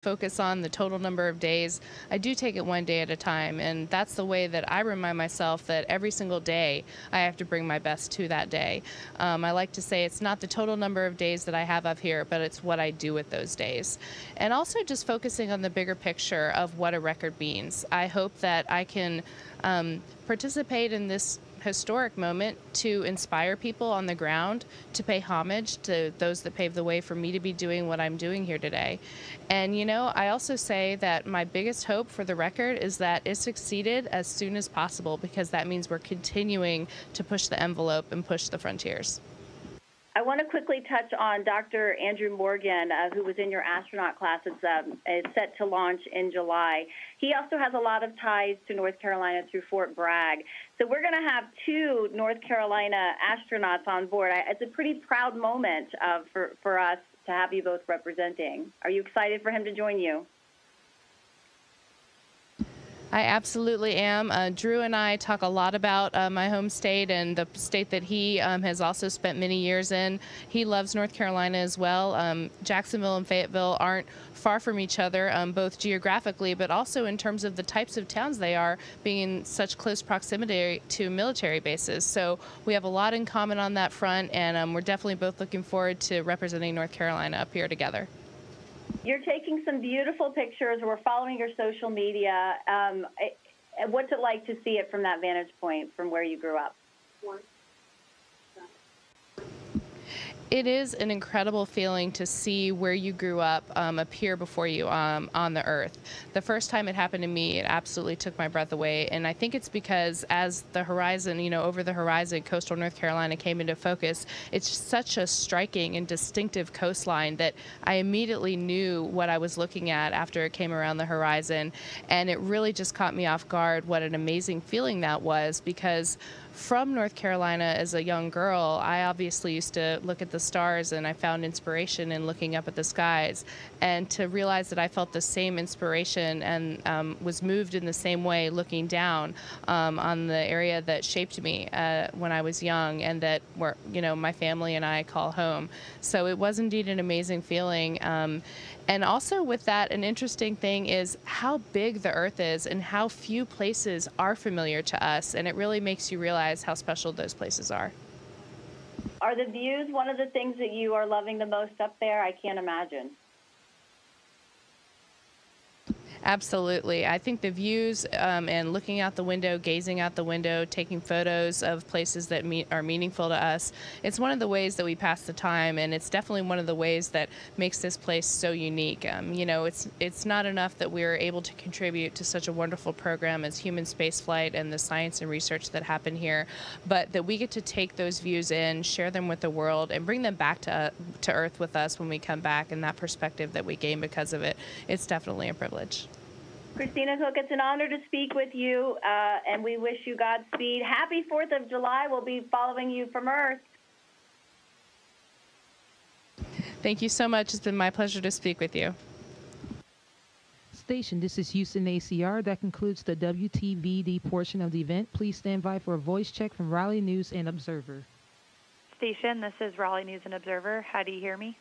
focus on the total number of days. I do take it one day at a time, and that's the way that I remind myself that every single day I have to bring my best to that day. I like to say it's not the total number of days that I have up here, but it's what I do with those days. And also just focusing on the bigger picture of what a record means. I hope that I can participate in this historic moment to inspire people on the ground to pay homage to those that paved the way for me to be doing what I'm doing here today. And I also say that my biggest hope for the record is that it succeeded as soon as possible, because that means we're continuing to push the envelope and push the frontiers. I want to quickly touch on Dr. Andrew Morgan, who was in your astronaut class. It's set to launch in July. He also has a lot of ties to North Carolina through Fort Bragg. So we're going to have 2 North Carolina astronauts on board. It's a pretty proud moment for us to have you both representing. Are you excited for him to join you? I absolutely am. Drew and I talk a lot about my home state and the state that he has also spent many years in. He loves North Carolina as well. Jacksonville and Fayetteville aren't far from each other, both geographically, but also in terms of the types of towns they are, being in such close proximity to military bases. So we have a lot in common on that front, and we're definitely both looking forward to representing North Carolina up here together. You're taking some beautiful pictures. We're following your social media. What's it like to see it from that vantage point, from where you grew up? It is an incredible feeling to see where you grew up appear before you on the earth. The first time it happened to me, it absolutely took my breath away. And I think it's because as the horizon, over the horizon, coastal North Carolina came into focus, it's such a striking and distinctive coastline that I immediately knew what I was looking at after it came around the horizon. And it really just caught me off guard what an amazing feeling that was, because from North Carolina as a young girl, I obviously used to look at the stars, and I found inspiration in looking up at the skies. And to realize that I felt the same inspiration and was moved in the same way looking down on the area that shaped me when I was young, and that my family and I call home. So it was indeed an amazing feeling. And also with that, an interesting thing is how big the Earth is and how few places are familiar to us. And it really makes you realize how special those places are. Are the views one of the things that you are loving the most up there? I can't imagine. Absolutely. I think the views and looking out the window, gazing out the window, taking photos of places that are meaningful to us, it's one of the ways that we pass the time, and it's definitely one of the ways that makes this place so unique. It's not enough that we're able to contribute to such a wonderful program as human spaceflight and the science and research that happen here, but that we get to take those views in, share them with the world, and bring them back to Earth with us when we come back, and that perspective that we gain because of it. It's definitely a privilege. Christina Cook, it's an honor to speak with you, and we wish you Godspeed. Happy 4th of July. We'll be following you from Earth. Thank you so much. It's been my pleasure to speak with you. Station, this is Houston ACR. That concludes the WTVD portion of the event. Please stand by for a voice check from Raleigh News and Observer. Station, this is Raleigh News and Observer. How do you hear me?